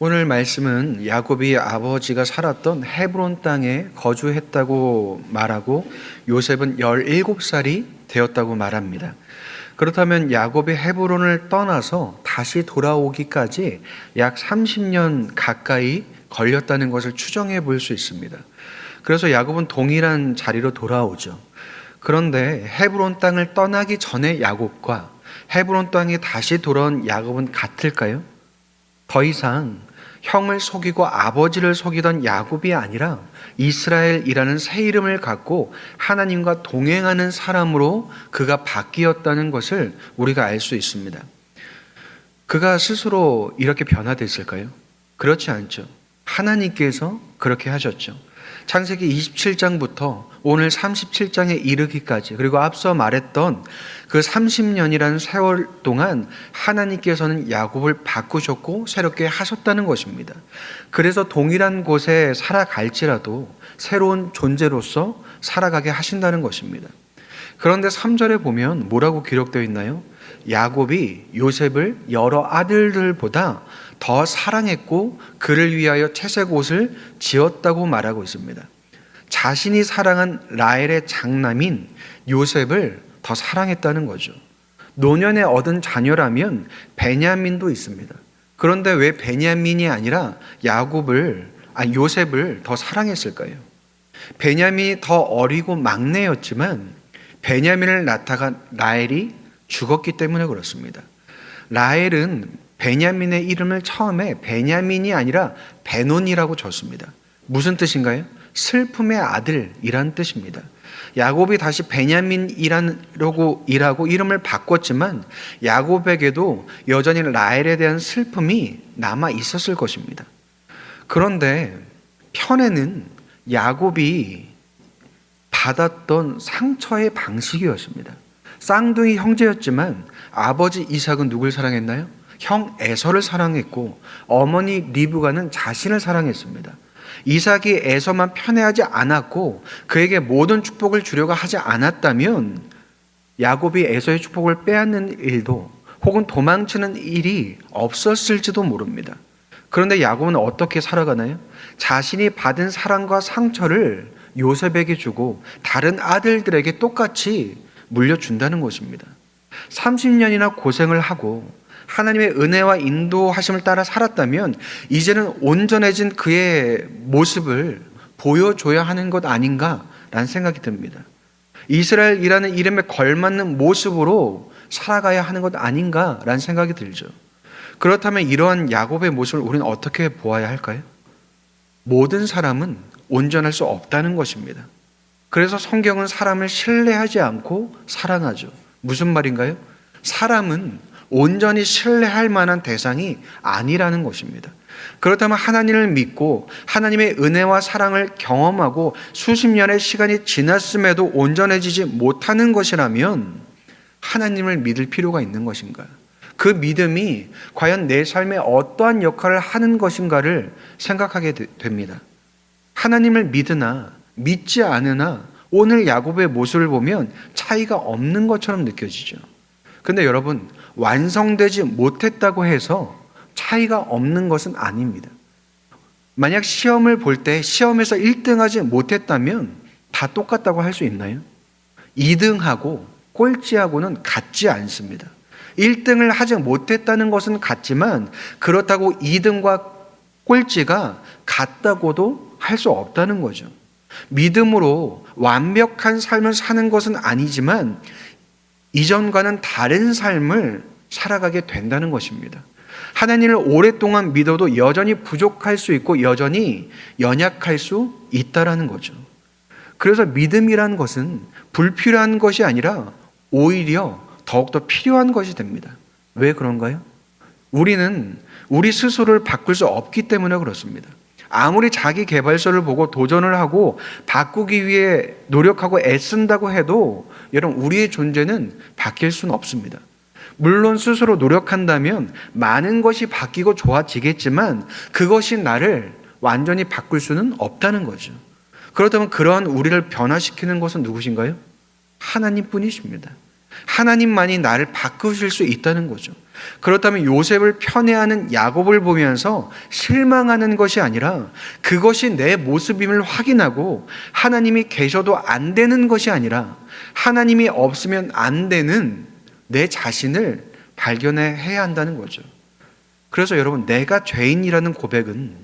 오늘 말씀은 야곱이 아버지가 살았던 헤브론 땅에 거주했다고 말하고 요셉은 17살이 되었다고 말합니다. 그렇다면 야곱이 헤브론을 떠나서 다시 돌아오기까지 약 30년 가까이 걸렸다는 것을 추정해 볼 수 있습니다. 그래서 야곱은 동일한 자리로 돌아오죠. 그런데 헤브론 땅을 떠나기 전에 야곱과 헤브론 땅에 다시 돌아온 야곱은 같을까요? 더 이상 형을 속이고 아버지를 속이던 야곱이 아니라 이스라엘이라는 새 이름을 갖고 하나님과 동행하는 사람으로 그가 바뀌었다는 것을 우리가 알 수 있습니다. 그가 스스로 이렇게 변화됐을까요? 그렇지 않죠. 하나님께서 그렇게 하셨죠. 창세기 27장부터 오늘 37장에 이르기까지, 그리고 앞서 말했던 그 30년이라는 세월 동안 하나님께서는 야곱을 바꾸셨고 새롭게 하셨다는 것입니다. 그래서 동일한 곳에 살아갈지라도 새로운 존재로서 살아가게 하신다는 것입니다. 그런데 3절에 보면 뭐라고 기록되어 있나요? 야곱이 요셉을 여러 아들들보다 더 사랑했고 그를 위하여 채색 옷을 지었다고 말하고 있습니다. 자신이 사랑한 라헬의 장남인 요셉을 더 사랑했다는 거죠. 노년에 얻은 자녀라면 베냐민도 있습니다. 그런데 왜 베냐민이 아니라 요셉을 더 사랑했을까요? 베냐민이 더 어리고 막내였지만 베냐민을 낳다가 라헬이 죽었기 때문에 그렇습니다. 라헬은 베냐민의 이름을 처음에 베냐민이 아니라 베논이라고 줬습니다. 무슨 뜻인가요? 슬픔의 아들이란 뜻입니다. 야곱이 다시 베냐민이라고 이름을 바꿨지만 야곱에게도 여전히 라헬에 대한 슬픔이 남아 있었을 것입니다. 그런데 편에는 야곱이 받았던 상처의 방식이었습니다. 쌍둥이 형제였지만 아버지 이삭은 누굴 사랑했나요? 형 에서를 사랑했고 어머니 리브가는 자신을 사랑했습니다. 이삭이 에서만 편애하지 않았고 그에게 모든 축복을 주려고 하지 않았다면 야곱이 에서의 축복을 빼앗는 일도 혹은 도망치는 일이 없었을지도 모릅니다. 그런데 야곱은 어떻게 살아가나요? 자신이 받은 사랑과 상처를 요셉에게 주고 다른 아들들에게 똑같이 물려준다는 것입니다. 30년이나 고생을 하고 하나님의 은혜와 인도하심을 따라 살았다면 이제는 온전해진 그의 모습을 보여줘야 하는 것 아닌가라는 생각이 듭니다. 이스라엘이라는 이름에 걸맞는 모습으로 살아가야 하는 것 아닌가라는 생각이 들죠. 그렇다면 이러한 야곱의 모습을 우리는 어떻게 보아야 할까요? 모든 사람은 온전할 수 없다는 것입니다. 그래서 성경은 사람을 신뢰하지 않고 사랑하죠. 무슨 말인가요? 사람은 온전히 신뢰할 만한 대상이 아니라는 것입니다. 그렇다면 하나님을 믿고 하나님의 은혜와 사랑을 경험하고 수십 년의 시간이 지났음에도 온전해지지 못하는 것이라면 하나님을 믿을 필요가 있는 것인가? 그 믿음이 과연 내 삶에 어떠한 역할을 하는 것인가를 생각하게 됩니다. 하나님을 믿으나 믿지 않으나 오늘 야곱의 모습을 보면 차이가 없는 것처럼 느껴지죠. 근데 여러분, 완성되지 못했다고 해서 차이가 없는 것은 아닙니다. 만약 시험을 볼 때 시험에서 1등하지 못했다면 다 똑같다고 할 수 있나요? 2등하고 꼴찌하고는 같지 않습니다. 1등을 하지 못했다는 것은 같지만 그렇다고 2등과 꼴찌가 같다고도 할 수 없다는 거죠. 믿음으로 완벽한 삶을 사는 것은 아니지만 이전과는 다른 삶을 살아가게 된다는 것입니다. 하나님을 오랫동안 믿어도 여전히 부족할 수 있고 여전히 연약할 수 있다라는 거죠. 그래서 믿음이라는 것은 불필요한 것이 아니라 오히려 더욱더 필요한 것이 됩니다. 왜 그런가요? 우리는 우리 스스로를 바꿀 수 없기 때문에 그렇습니다. 아무리 자기 개발서를 보고 도전을 하고 바꾸기 위해 노력하고 애쓴다고 해도 여러분, 우리의 존재는 바뀔 수는 없습니다. 물론 스스로 노력한다면 많은 것이 바뀌고 좋아지겠지만 그것이 나를 완전히 바꿀 수는 없다는 거죠. 그렇다면 그러한 우리를 변화시키는 것은 누구신가요? 하나님뿐이십니다. 하나님만이 나를 바꾸실 수 있다는 거죠. 그렇다면 요셉을 편애하는 야곱을 보면서 실망하는 것이 아니라 그것이 내 모습임을 확인하고 하나님이 계셔도 안 되는 것이 아니라 하나님이 없으면 안 되는 내 자신을 발견해야 한다는 거죠. 그래서 여러분, 내가 죄인이라는 고백은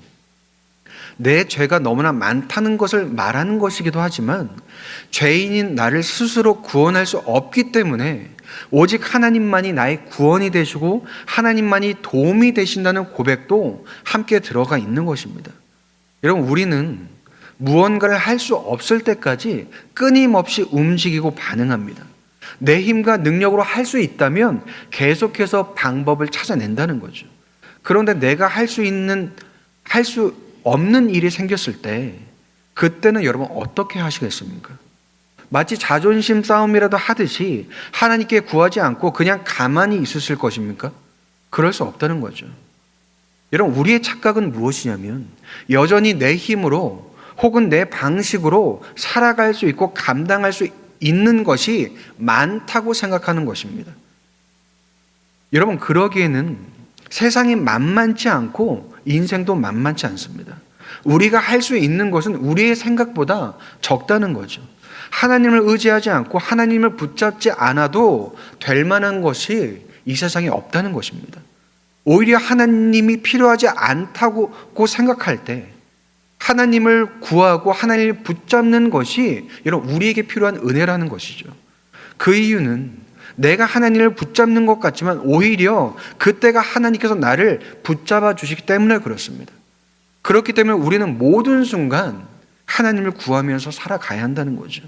내 죄가 너무나 많다는 것을 말하는 것이기도 하지만 죄인인 나를 스스로 구원할 수 없기 때문에 오직 하나님만이 나의 구원이 되시고 하나님만이 도움이 되신다는 고백도 함께 들어가 있는 것입니다. 여러분, 우리는 무언가를 할 수 없을 때까지 끊임없이 움직이고 반응합니다. 내 힘과 능력으로 할 수 있다면 계속해서 방법을 찾아낸다는 거죠. 그런데 내가 할 수 없는 일이 생겼을 때 그때는 여러분 어떻게 하시겠습니까? 마치 자존심 싸움이라도 하듯이 하나님께 구하지 않고 그냥 가만히 있으실 것입니까? 그럴 수 없다는 거죠. 여러분, 우리의 착각은 무엇이냐면 여전히 내 힘으로 혹은 내 방식으로 살아갈 수 있고 감당할 수 있는 것이 많다고 생각하는 것입니다. 여러분, 그러기에는 세상이 만만치 않고 인생도 만만치 않습니다. 우리가 할 수 있는 것은 우리의 생각보다 적다는 거죠. 하나님을 의지하지 않고 하나님을 붙잡지 않아도 될 만한 것이 이 세상에 없다는 것입니다. 오히려 하나님이 필요하지 않다고 생각할 때 하나님을 구하고 하나님을 붙잡는 것이 여러분 우리에게 필요한 은혜라는 것이죠. 그 이유는 내가 하나님을 붙잡는 것 같지만 오히려 그때가 하나님께서 나를 붙잡아 주시기 때문에 그렇습니다. 그렇기 때문에 우리는 모든 순간 하나님을 구하면서 살아가야 한다는 거죠.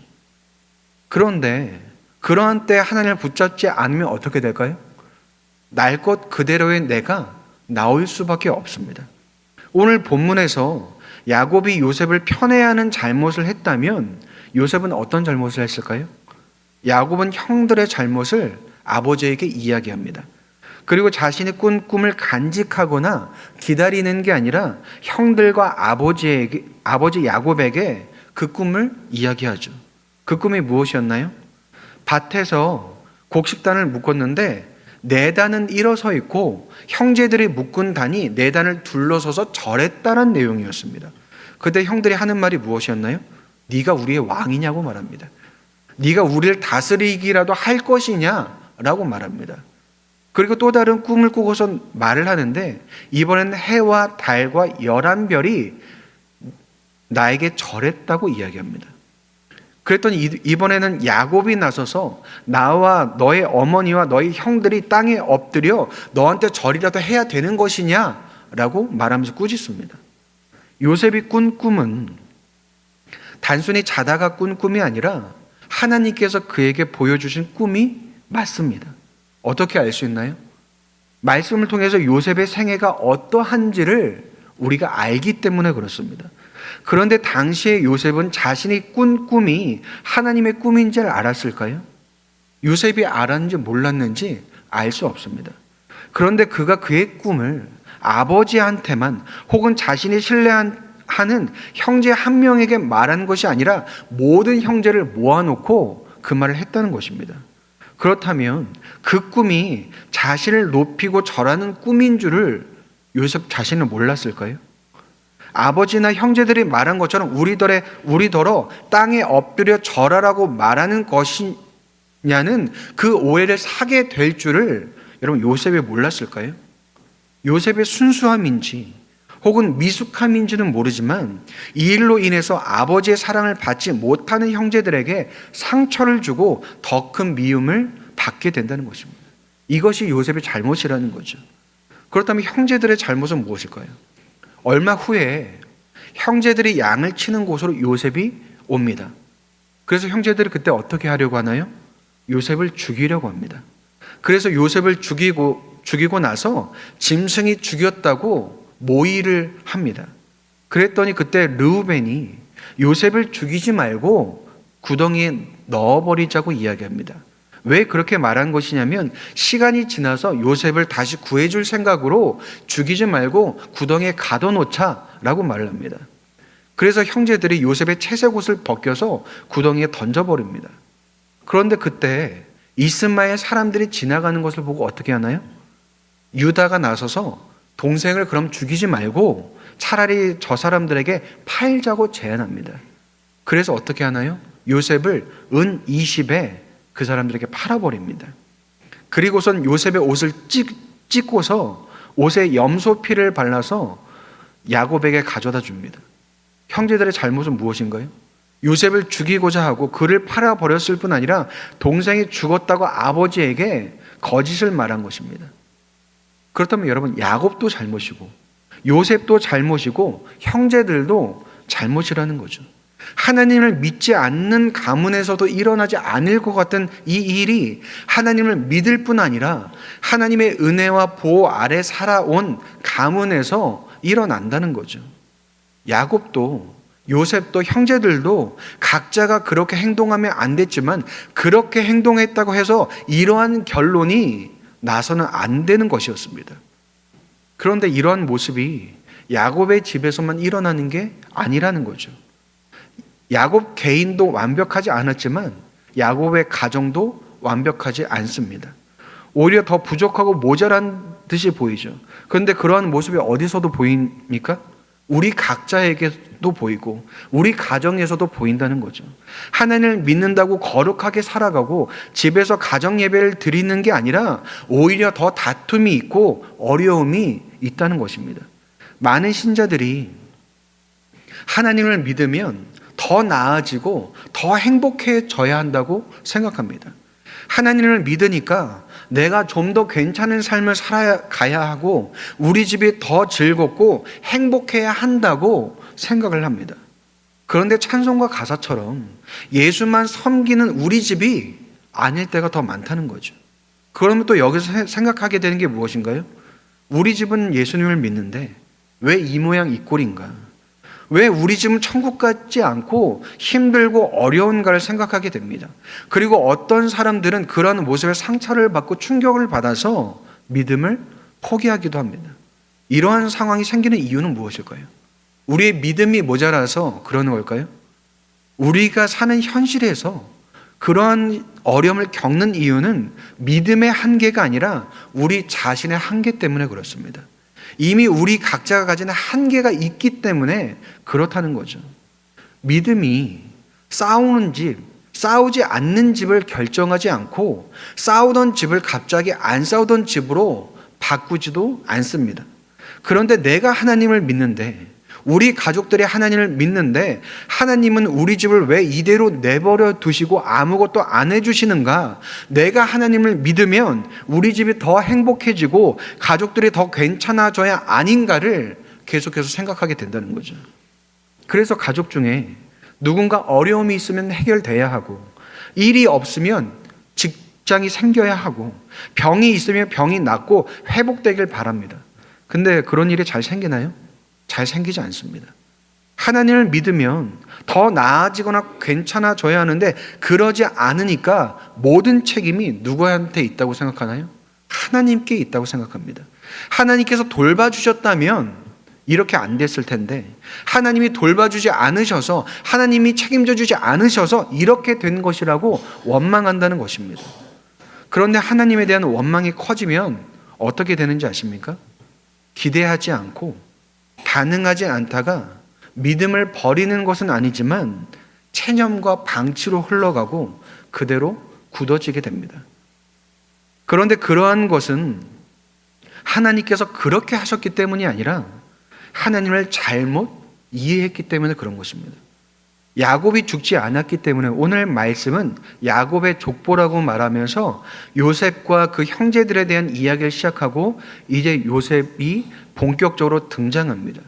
그런데 그러한 때 하나님을 붙잡지 않으면 어떻게 될까요? 날 것 그대로의 내가 나올 수밖에 없습니다. 오늘 본문에서 야곱이 요셉을 편애하는 잘못을 했다면 요셉은 어떤 잘못을 했을까요? 야곱은 형들의 잘못을 아버지에게 이야기합니다. 그리고 자신이 꾼 꿈을 간직하거나 기다리는 게 아니라 형들과 아버지 야곱에게 그 꿈을 이야기하죠. 그 꿈이 무엇이었나요? 밭에서 곡식단을 묶었는데 네 단은 일어서 있고 형제들이 묶은 단이 네 단을 둘러서서 절했다는 내용이었습니다. 그때 형들이 하는 말이 무엇이었나요? 네가 우리의 왕이냐고 말합니다. 네가 우리를 다스리기라도 할 것이냐라고 말합니다. 그리고 또 다른 꿈을 꾸고서 말을 하는데 이번엔 해와 달과 11별이 나에게 절했다고 이야기합니다. 그랬더니 이번에는 야곱이 나서서 나와 너의 어머니와 너의 형들이 땅에 엎드려 너한테 절이라도 해야 되는 것이냐라고 말하면서 꾸짖습니다. 요셉이 꾼 꿈은 단순히 자다가 꾼 꿈이 아니라 하나님께서 그에게 보여주신 꿈이 맞습니다. 어떻게 알 수 있나요? 말씀을 통해서 요셉의 생애가 어떠한지를 우리가 알기 때문에 그렇습니다. 그런데 당시에 요셉은 자신이 꾼 꿈이 하나님의 꿈인지를 알았을까요? 요셉이 알았는지 몰랐는지 알 수 없습니다. 그런데 그가 그의 꿈을 아버지한테만 혹은 자신이 신뢰하는 형제 한 명에게 말한 것이 아니라 모든 형제를 모아놓고 그 말을 했다는 것입니다. 그렇다면 그 꿈이 자신을 높이고 절하는 꿈인 줄을 요셉 자신은 몰랐을까요? 아버지나 형제들이 말한 것처럼 우리더러 땅에 엎드려 절하라고 말하는 것이냐는 그 오해를 사게 될 줄을 여러분 요셉이 몰랐을까요? 요셉의 순수함인지 혹은 미숙함인지는 모르지만 이 일로 인해서 아버지의 사랑을 받지 못하는 형제들에게 상처를 주고 더 큰 미움을 받게 된다는 것입니다. 이것이 요셉의 잘못이라는 거죠. 그렇다면 형제들의 잘못은 무엇일까요? 얼마 후에 형제들이 양을 치는 곳으로 요셉이 옵니다. 그래서 형제들이 그때 어떻게 하려고 하나요? 요셉을 죽이려고 합니다. 그래서 요셉을 죽이고 나서 짐승이 죽였다고 모의를 합니다. 그랬더니 그때 르우벤이 요셉을 죽이지 말고 구덩이에 넣어버리자고 이야기합니다. 왜 그렇게 말한 것이냐면 시간이 지나서 요셉을 다시 구해줄 생각으로 죽이지 말고 구덩이에 가둬놓자라고 말을 합니다. 그래서 형제들이 요셉의 채색옷을 벗겨서 구덩이에 던져버립니다. 그런데 그때 이스마엘 사람들이 지나가는 것을 보고 어떻게 하나요? 유다가 나서서 동생을 그럼 죽이지 말고 차라리 저 사람들에게 팔자고 제안합니다. 그래서 어떻게 하나요? 요셉을 은 20에 그 사람들에게 팔아버립니다. 그리고선 요셉의 옷을 찢고서 옷에 염소 피를 발라서 야곱에게 가져다 줍니다. 형제들의 잘못은 무엇인가요? 요셉을 죽이고자 하고 그를 팔아버렸을 뿐 아니라 동생이 죽었다고 아버지에게 거짓을 말한 것입니다. 그렇다면 여러분, 야곱도 잘못이고 요셉도 잘못이고 형제들도 잘못이라는 거죠. 하나님을 믿지 않는 가문에서도 일어나지 않을 것 같은 이 일이 하나님을 믿을 뿐 아니라 하나님의 은혜와 보호 아래 살아온 가문에서 일어난다는 거죠. 야곱도 요셉도 형제들도 각자가 그렇게 행동하면 안 됐지만 그렇게 행동했다고 해서 이러한 결론이 나서는 안 되는 것이었습니다. 그런데 이러한 모습이 야곱의 집에서만 일어나는 게 아니라는 거죠. 야곱 개인도 완벽하지 않았지만 야곱의 가정도 완벽하지 않습니다. 오히려 더 부족하고 모자란 듯이 보이죠. 그런데 그러한 모습이 어디서도 보입니까? 우리 각자에게도 보이고 우리 가정에서도 보인다는 거죠. 하나님을 믿는다고 거룩하게 살아가고 집에서 가정 예배를 드리는 게 아니라 오히려 더 다툼이 있고 어려움이 있다는 것입니다. 많은 신자들이 하나님을 믿으면 더 나아지고 더 행복해져야 한다고 생각합니다. 하나님을 믿으니까 내가 좀 더 괜찮은 삶을 살아가야 하고 우리 집이 더 즐겁고 행복해야 한다고 생각을 합니다. 그런데 찬송가 가사처럼 예수만 섬기는 우리 집이 아닐 때가 더 많다는 거죠. 그러면 또 여기서 생각하게 되는 게 무엇인가요? 우리 집은 예수님을 믿는데 왜 이 모양 이 꼴인가? 왜 우리 집은 천국 같지 않고 힘들고 어려운가를 생각하게 됩니다. 그리고 어떤 사람들은 그런 모습에 상처를 받고 충격을 받아서 믿음을 포기하기도 합니다. 이러한 상황이 생기는 이유는 무엇일까요? 우리의 믿음이 모자라서 그러는 걸까요? 우리가 사는 현실에서 그러한 어려움을 겪는 이유는 믿음의 한계가 아니라 우리 자신의 한계 때문에 그렇습니다. 이미 우리 각자가 가진 한계가 있기 때문에 그렇다는 거죠. 믿음이 싸우는 집, 싸우지 않는 집을 결정하지 않고 싸우던 집을 갑자기 안 싸우던 집으로 바꾸지도 않습니다. 그런데 내가 하나님을 믿는데, 우리 가족들이 하나님을 믿는데 하나님은 우리 집을 왜 이대로 내버려 두시고 아무것도 안 해주시는가? 내가 하나님을 믿으면 우리 집이 더 행복해지고 가족들이 더 괜찮아져야 아닌가를 계속해서 생각하게 된다는 거죠. 그래서 가족 중에 누군가 어려움이 있으면 해결돼야 하고, 일이 없으면 직장이 생겨야 하고, 병이 있으면 병이 낫고 회복되길 바랍니다. 근데 그런 일이 잘 생기나요? 잘 생기지 않습니다. 하나님을 믿으면 더 나아지거나 괜찮아져야 하는데 그러지 않으니까 모든 책임이 누구한테 있다고 생각하나요? 하나님께 있다고 생각합니다. 하나님께서 돌봐주셨다면 이렇게 안 됐을 텐데, 하나님이 돌봐주지 않으셔서, 하나님이 책임져 주지 않으셔서 이렇게 된 것이라고 원망한다는 것입니다. 그런데 하나님에 대한 원망이 커지면 어떻게 되는지 아십니까? 기대하지 않고 반응하지 않다가 믿음을 버리는 것은 아니지만 체념과 방치로 흘러가고 그대로 굳어지게 됩니다. 그런데 그러한 것은 하나님께서 그렇게 하셨기 때문이 아니라 하나님을 잘못 이해했기 때문에 그런 것입니다. 야곱이 죽지 않았기 때문에 오늘 말씀은 야곱의 족보라고 말하면서 요셉과 그 형제들에 대한 이야기를 시작하고 이제 요셉이 본격적으로 등장합니다.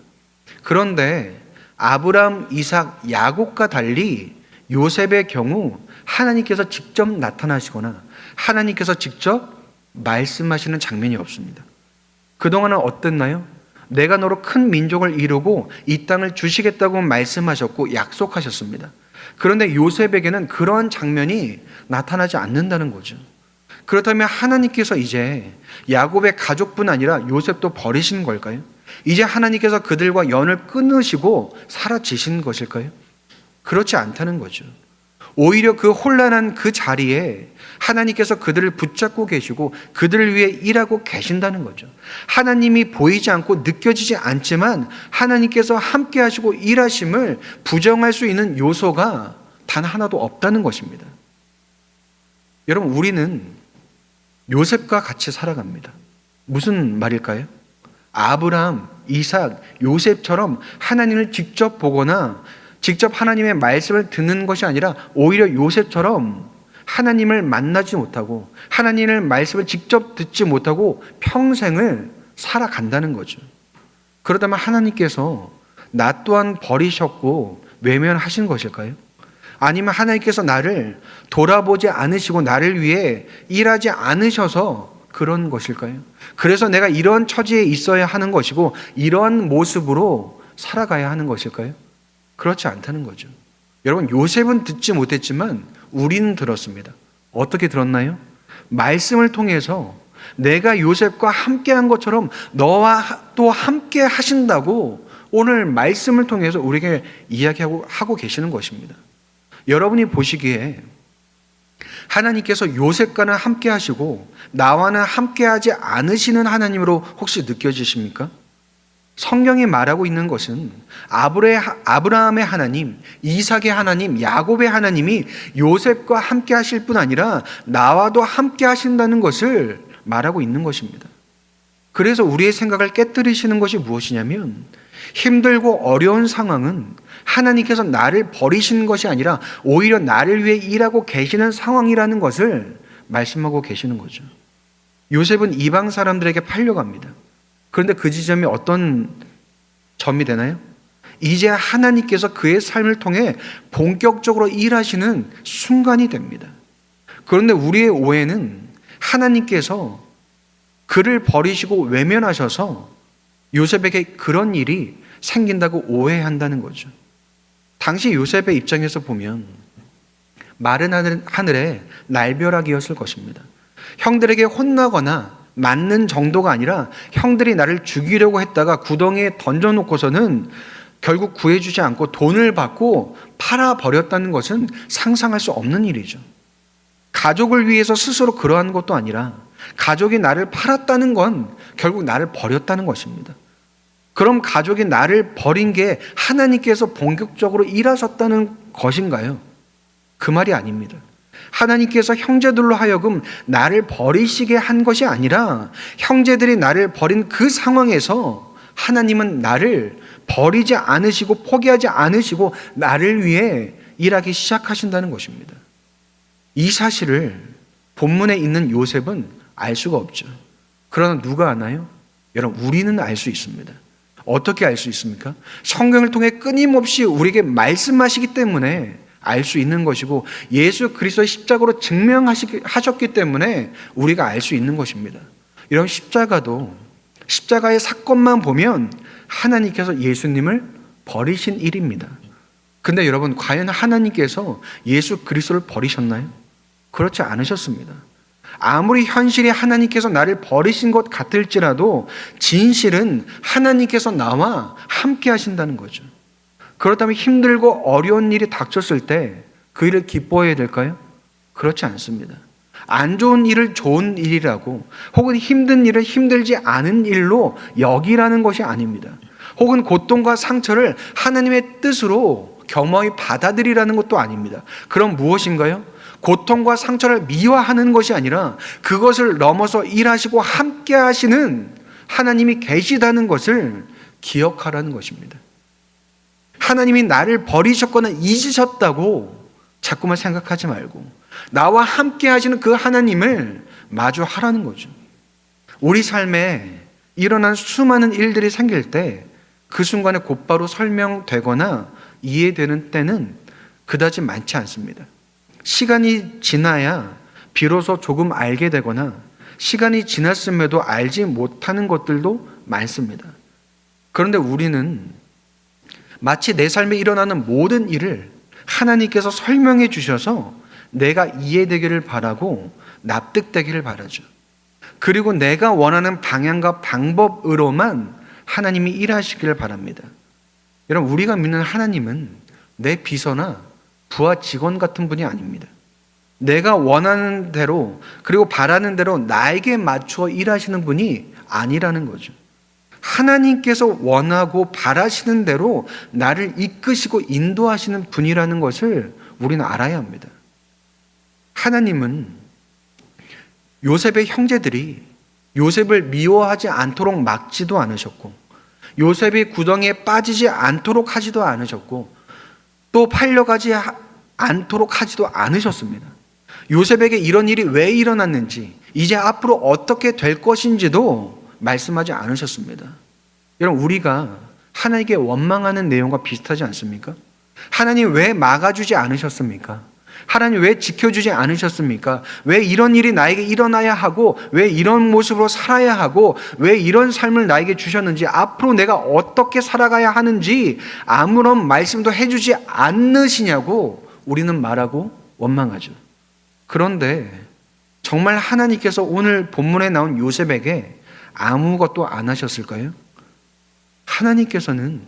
그런데 아브라함, 이삭, 야곱과 달리 요셉의 경우 하나님께서 직접 나타나시거나 하나님께서 직접 말씀하시는 장면이 없습니다. 그동안은 어땠나요? 내가 너로 큰 민족을 이루고 이 땅을 주시겠다고 말씀하셨고 약속하셨습니다. 그런데 요셉에게는 그러한 장면이 나타나지 않는다는 거죠. 그렇다면 하나님께서 이제 야곱의 가족뿐 아니라 요셉도 버리신 걸까요? 이제 하나님께서 그들과 연을 끊으시고 사라지신 것일까요? 그렇지 않다는 거죠. 오히려 그 혼란한 그 자리에 하나님께서 그들을 붙잡고 계시고 그들을 위해 일하고 계신다는 거죠. 하나님이 보이지 않고 느껴지지 않지만 하나님께서 함께 하시고 일하심을 부정할 수 있는 요소가 단 하나도 없다는 것입니다. 여러분, 우리는 요셉과 같이 살아갑니다. 무슨 말일까요? 아브라함, 이삭, 요셉처럼 하나님을 직접 보거나 직접 하나님의 말씀을 듣는 것이 아니라 오히려 요셉처럼 하나님을 만나지 못하고 하나님의 말씀을 직접 듣지 못하고 평생을 살아간다는 거죠. 그러다면 하나님께서 나 또한 버리셨고 외면하신 것일까요? 아니면 하나님께서 나를 돌아보지 않으시고 나를 위해 일하지 않으셔서 그런 것일까요? 그래서 내가 이런 처지에 있어야 하는 것이고 이런 모습으로 살아가야 하는 것일까요? 그렇지 않다는 거죠. 여러분, 요셉은 듣지 못했지만 우리는 들었습니다. 어떻게 들었나요? 말씀을 통해서 내가 요셉과 함께한 것처럼 너와 또 함께 하신다고 오늘 말씀을 통해서 우리에게 이야기하고 계시는 것입니다. 여러분이 보시기에 하나님께서 요셉과는 함께 하시고 나와는 함께 하지 않으시는 하나님으로 혹시 느껴지십니까? 성경이 말하고 있는 것은 아브라함의 하나님, 이삭의 하나님, 야곱의 하나님이 요셉과 함께 하실 뿐 아니라 나와도 함께 하신다는 것을 말하고 있는 것입니다. 그래서 우리의 생각을 깨뜨리시는 것이 무엇이냐면 힘들고 어려운 상황은 하나님께서 나를 버리시는 것이 아니라 오히려 나를 위해 일하고 계시는 상황이라는 것을 말씀하고 계시는 거죠. 요셉은 이방 사람들에게 팔려갑니다. 그런데 그 지점이 어떤 점이 되나요? 이제 하나님께서 그의 삶을 통해 본격적으로 일하시는 순간이 됩니다. 그런데 우리의 오해는 하나님께서 그를 버리시고 외면하셔서 요셉에게 그런 일이 생긴다고 오해한다는 거죠. 당시 요셉의 입장에서 보면 마른 하늘에 날벼락이었을 것입니다. 형들에게 혼나거나 맞는 정도가 아니라 형들이 나를 죽이려고 했다가 구덩이에 던져놓고서는 결국 구해주지 않고 돈을 받고 팔아버렸다는 것은 상상할 수 없는 일이죠. 가족을 위해서 스스로 그러한 것도 아니라 가족이 나를 팔았다는 건 결국 나를 버렸다는 것입니다. 그럼 가족이 나를 버린 게 하나님께서 본격적으로 일하셨다는 것인가요? 그 말이 아닙니다. 하나님께서 형제들로 하여금 나를 버리시게 한 것이 아니라 형제들이 나를 버린 그 상황에서 하나님은 나를 버리지 않으시고 포기하지 않으시고 나를 위해 일하기 시작하신다는 것입니다. 이 사실을 본문에 있는 요셉은 알 수가 없죠. 그러나 누가 아나요? 여러분, 우리는 알 수 있습니다. 어떻게 알 수 있습니까? 성경을 통해 끊임없이 우리에게 말씀하시기 때문에 알 수 있는 것이고 예수 그리스도의 십자가로 증명하셨기 때문에 우리가 알 수 있는 것입니다. 이런 십자가의 사건만 보면 하나님께서 예수님을 버리신 일입니다. 근데 여러분, 과연 하나님께서 예수 그리스도를 버리셨나요? 그렇지 않으셨습니다. 아무리 현실이 하나님께서 나를 버리신 것 같을지라도 진실은 하나님께서 나와 함께 하신다는 거죠. 그렇다면 힘들고 어려운 일이 닥쳤을 때 그 일을 기뻐해야 될까요? 그렇지 않습니다. 안 좋은 일을 좋은 일이라고 혹은 힘든 일을 힘들지 않은 일로 여기라는 것이 아닙니다. 혹은 고통과 상처를 하나님의 뜻으로 겸허히 받아들이라는 것도 아닙니다. 그럼 무엇인가요? 고통과 상처를 미화하는 것이 아니라 그것을 넘어서 일하시고 함께 하시는 하나님이 계시다는 것을 기억하라는 것입니다. 하나님이 나를 버리셨거나 잊으셨다고 자꾸만 생각하지 말고 나와 함께 하시는 그 하나님을 마주하라는 거죠. 우리 삶에 일어난 수많은 일들이 생길 때 그 순간에 곧바로 설명되거나 이해되는 때는 그다지 많지 않습니다. 시간이 지나야 비로소 조금 알게 되거나 시간이 지났음에도 알지 못하는 것들도 많습니다. 그런데 우리는 마치 내 삶에 일어나는 모든 일을 하나님께서 설명해 주셔서 내가 이해되기를 바라고 납득되기를 바라죠. 그리고 내가 원하는 방향과 방법으로만 하나님이 일하시기를 바랍니다. 여러분, 우리가 믿는 하나님은 내 비서나 부하 직원 같은 분이 아닙니다. 내가 원하는 대로 그리고 바라는 대로 나에게 맞추어 일하시는 분이 아니라는 거죠. 하나님께서 원하고 바라시는 대로 나를 이끄시고 인도하시는 분이라는 것을 우리는 알아야 합니다. 하나님은 요셉의 형제들이 요셉을 미워하지 않도록 막지도 않으셨고, 요셉이 구덩이에 빠지지 않도록 하지도 않으셨고, 또 팔려가지 않도록 하지도 않으셨습니다. 요셉에게 이런 일이 왜 일어났는지, 이제 앞으로 어떻게 될 것인지도 말씀하지 않으셨습니다. 여러분, 우리가 하나님께 원망하는 내용과 비슷하지 않습니까? 하나님 왜 막아주지 않으셨습니까? 하나님 왜 지켜주지 않으셨습니까? 왜 이런 일이 나에게 일어나야 하고, 왜 이런 모습으로 살아야 하고, 왜 이런 삶을 나에게 주셨는지, 앞으로 내가 어떻게 살아가야 하는지 아무런 말씀도 해주지 않으시냐고 우리는 말하고 원망하죠. 그런데 정말 하나님께서 오늘 본문에 나온 요셉에게 아무것도 안 하셨을까요? 하나님께서는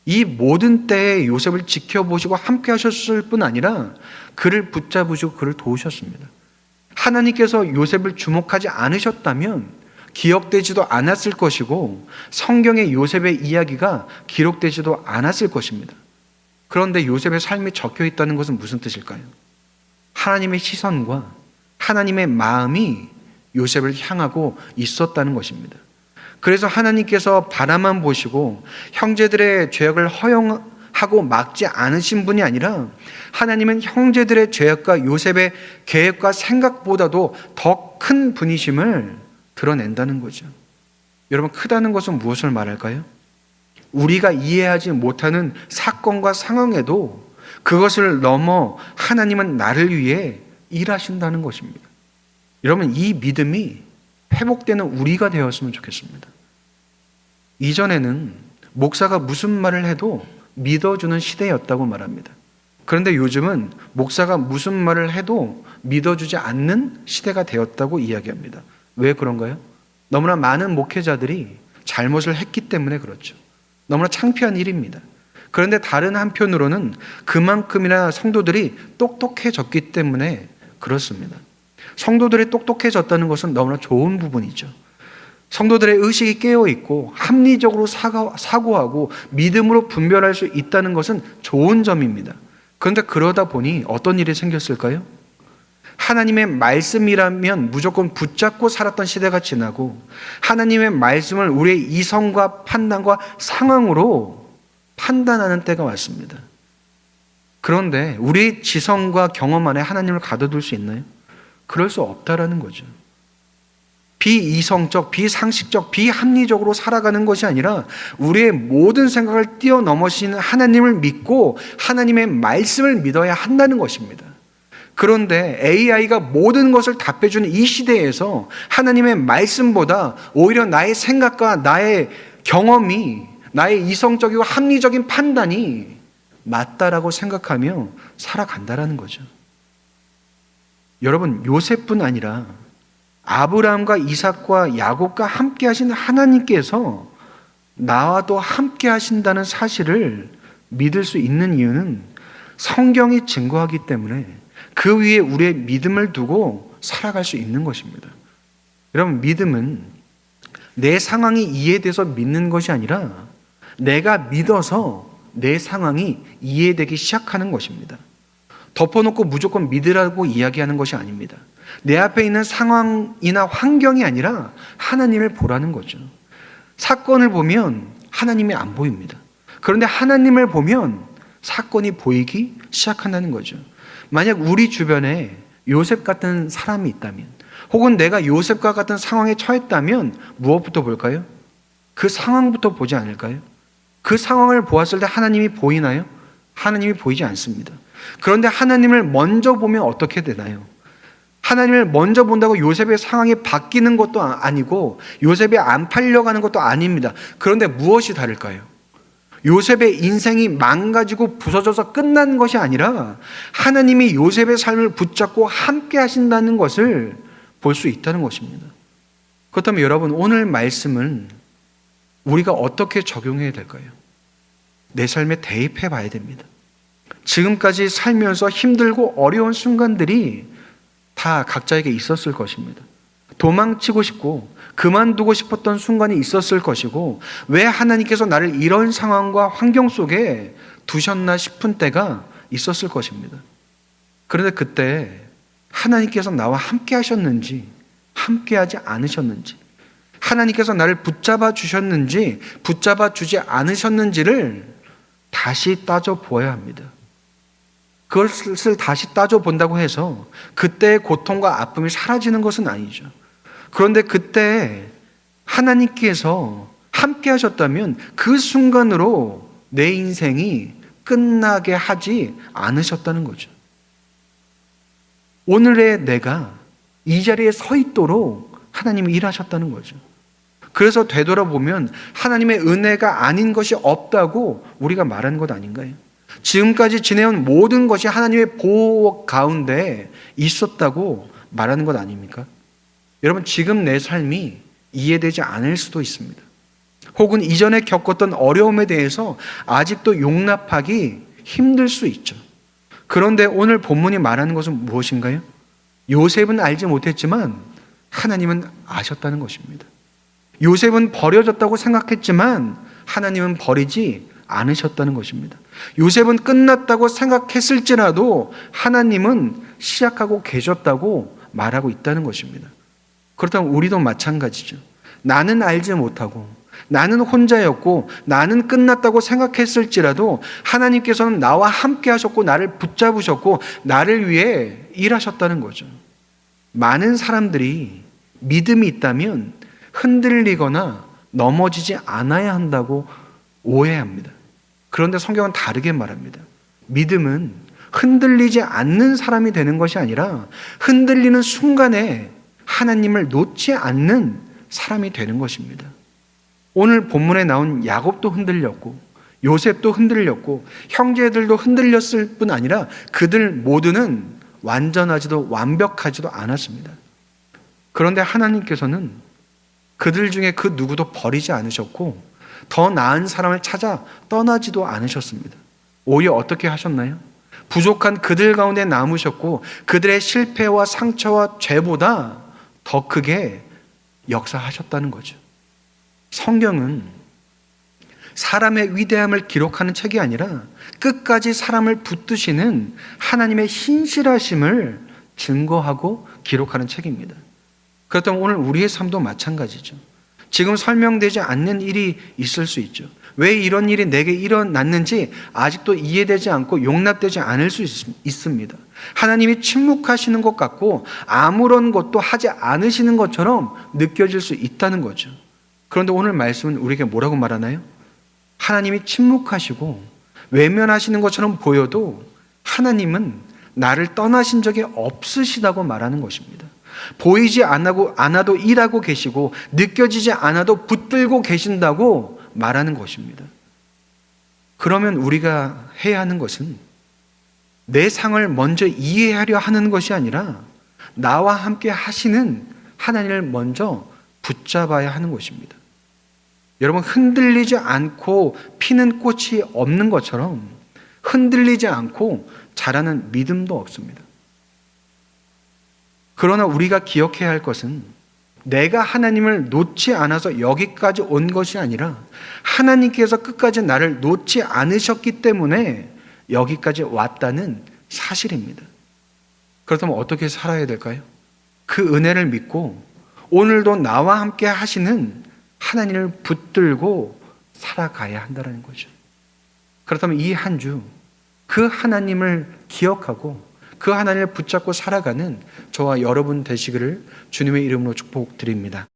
이 모든 때에 요셉을 지켜보시고 함께 하셨을 뿐 아니라 그를 붙잡으시고 그를 도우셨습니다. 하나님께서 요셉을 주목하지 않으셨다면 기억되지도 않았을 것이고, 성경에 요셉의 이야기가 기록되지도 않았을 것입니다. 그런데 요셉의 삶이 적혀 있다는 것은 무슨 뜻일까요? 하나님의 시선과 하나님의 마음이 요셉을 향하고 있었다는 것입니다. 그래서 하나님께서 바라만 보시고 형제들의 죄악을 허용하고 막지 않으신 분이 아니라, 하나님은 형제들의 죄악과 요셉의 계획과 생각보다도 더 큰 분이심을 드러낸다는 거죠. 여러분, 크다는 것은 무엇을 말할까요? 우리가 이해하지 못하는 사건과 상황에도 그것을 넘어 하나님은 나를 위해 일하신다는 것입니다. 여러분, 이 믿음이 회복되는 우리가 되었으면 좋겠습니다. 이전에는 목사가 무슨 말을 해도 믿어주는 시대였다고 말합니다. 그런데 요즘은 목사가 무슨 말을 해도 믿어주지 않는 시대가 되었다고 이야기합니다. 왜 그런가요? 너무나 많은 목회자들이 잘못을 했기 때문에 그렇죠. 너무나 창피한 일입니다. 그런데 다른 한편으로는 그만큼이나 성도들이 똑똑해졌기 때문에 그렇습니다. 성도들이 똑똑해졌다는 것은 너무나 좋은 부분이죠. 성도들의 의식이 깨어있고 합리적으로 사고하고 믿음으로 분별할 수 있다는 것은 좋은 점입니다. 그런데 그러다 보니 어떤 일이 생겼을까요? 하나님의 말씀이라면 무조건 붙잡고 살았던 시대가 지나고, 하나님의 말씀을 우리의 이성과 판단과 상황으로 판단하는 때가 왔습니다. 그런데 우리의 지성과 경험 안에 하나님을 가둬둘 수 있나요? 그럴 수 없다라는 거죠. 비이성적, 비상식적, 비합리적으로 살아가는 것이 아니라 우리의 모든 생각을 뛰어넘으시는 하나님을 믿고 하나님의 말씀을 믿어야 한다는 것입니다. 그런데 AI가 모든 것을 답해주는 이 시대에서 하나님의 말씀보다 오히려 나의 생각과 나의 경험이, 나의 이성적이고 합리적인 판단이 맞다라고 생각하며 살아간다라는 거죠. 여러분, 요셉뿐 아니라 아브라함과 이삭과 야곱과 함께 하신 하나님께서 나와도 함께 하신다는 사실을 믿을 수 있는 이유는 성경이 증거하기 때문에 그 위에 우리의 믿음을 두고 살아갈 수 있는 것입니다. 여러분, 믿음은 내 상황이 이해돼서 믿는 것이 아니라 내가 믿어서 내 상황이 이해되기 시작하는 것입니다. 덮어놓고 무조건 믿으라고 이야기하는 것이 아닙니다. 내 앞에 있는 상황이나 환경이 아니라 하나님을 보라는 거죠. 사건을 보면 하나님이 안 보입니다. 그런데 하나님을 보면 사건이 보이기 시작한다는 거죠. 만약 우리 주변에 요셉 같은 사람이 있다면, 혹은 내가 요셉과 같은 상황에 처했다면 무엇부터 볼까요? 그 상황부터 보지 않을까요? 그 상황을 보았을 때 하나님이 보이나요? 하나님이 보이지 않습니다. 그런데 하나님을 먼저 보면 어떻게 되나요? 하나님을 먼저 본다고 요셉의 상황이 바뀌는 것도 아니고 요셉이 안 팔려가는 것도 아닙니다. 그런데 무엇이 다를까요? 요셉의 인생이 망가지고 부서져서 끝나는 것이 아니라 하나님이 요셉의 삶을 붙잡고 함께 하신다는 것을 볼 수 있다는 것입니다. 그렇다면 여러분, 오늘 말씀은 우리가 어떻게 적용해야 될까요? 내 삶에 대입해 봐야 됩니다. 지금까지 살면서 힘들고 어려운 순간들이 다 각자에게 있었을 것입니다. 도망치고 싶고 그만두고 싶었던 순간이 있었을 것이고, 왜 하나님께서 나를 이런 상황과 환경 속에 두셨나 싶은 때가 있었을 것입니다. 그런데 그때 하나님께서 나와 함께 하셨는지 함께 하지 않으셨는지, 하나님께서 나를 붙잡아 주셨는지 붙잡아 주지 않으셨는지를 다시 따져보아야 합니다. 그것을 다시 따져본다고 해서 그때의 고통과 아픔이 사라지는 것은 아니죠. 그런데 그때 하나님께서 함께 하셨다면 그 순간으로 내 인생이 끝나게 하지 않으셨다는 거죠. 오늘의 내가 이 자리에 서 있도록 하나님이 일하셨다는 거죠. 그래서 되돌아보면 하나님의 은혜가 아닌 것이 없다고 우리가 말하는 것 아닌가요? 지금까지 지내온 모든 것이 하나님의 보호 가운데 있었다고 말하는 것 아닙니까? 여러분, 지금 내 삶이 이해되지 않을 수도 있습니다. 혹은 이전에 겪었던 어려움에 대해서 아직도 용납하기 힘들 수 있죠. 그런데 오늘 본문이 말하는 것은 무엇인가요? 요셉은 알지 못했지만 하나님은 아셨다는 것입니다. 요셉은 버려졌다고 생각했지만 하나님은 버리지 않으셨다는 것입니다. 요셉은 끝났다고 생각했을지라도 하나님은 시작하고 계셨다고 말하고 있다는 것입니다. 그렇다면 우리도 마찬가지죠. 나는 알지 못하고 나는 혼자였고 나는 끝났다고 생각했을지라도 하나님께서는 나와 함께 하셨고 나를 붙잡으셨고 나를 위해 일하셨다는 거죠. 많은 사람들이 믿음이 있다면 흔들리거나 넘어지지 않아야 한다고 오해합니다. 그런데 성경은 다르게 말합니다. 믿음은 흔들리지 않는 사람이 되는 것이 아니라 흔들리는 순간에 하나님을 놓지 않는 사람이 되는 것입니다. 오늘 본문에 나온 야곱도 흔들렸고 요셉도 흔들렸고 형제들도 흔들렸을 뿐 아니라 그들 모두는 완전하지도 완벽하지도 않았습니다. 그런데 하나님께서는 그들 중에 그 누구도 버리지 않으셨고 더 나은 사람을 찾아 떠나지도 않으셨습니다. 오히려 어떻게 하셨나요? 부족한 그들 가운데 남으셨고 그들의 실패와 상처와 죄보다 더 크게 역사하셨다는 거죠. 성경은 사람의 위대함을 기록하는 책이 아니라 끝까지 사람을 붙드시는 하나님의 신실하심을 증거하고 기록하는 책입니다. 그렇다면 오늘 우리의 삶도 마찬가지죠. 지금 설명되지 않는 일이 있을 수 있죠. 왜 이런 일이 내게 일어났는지 아직도 이해되지 않고 용납되지 않을 수 있습니다. 하나님이 침묵하시는 것 같고 아무런 것도 하지 않으시는 것처럼 느껴질 수 있다는 거죠. 그런데 오늘 말씀은 우리에게 뭐라고 말하나요? 하나님이 침묵하시고 외면하시는 것처럼 보여도 하나님은 나를 떠나신 적이 없으시다고 말하는 것입니다. 보이지 않아도 일하고 계시고 느껴지지 않아도 붙들고 계신다고 말하는 것입니다. 그러면 우리가 해야 하는 것은 내 상을 먼저 이해하려 하는 것이 아니라 나와 함께 하시는 하나님을 먼저 붙잡아야 하는 것입니다. 여러분, 흔들리지 않고 피는 꽃이 없는 것처럼 흔들리지 않고 자라는 믿음도 없습니다. 그러나 우리가 기억해야 할 것은 내가 하나님을 놓지 않아서 여기까지 온 것이 아니라 하나님께서 끝까지 나를 놓지 않으셨기 때문에 여기까지 왔다는 사실입니다. 그렇다면 어떻게 살아야 될까요? 그 은혜를 믿고 오늘도 나와 함께 하시는 하나님을 붙들고 살아가야 한다는 거죠. 그렇다면 이 한 주 그 하나님을 기억하고 그 하나님을 붙잡고 살아가는 저와 여러분 되시기를 주님의 이름으로 축복드립니다.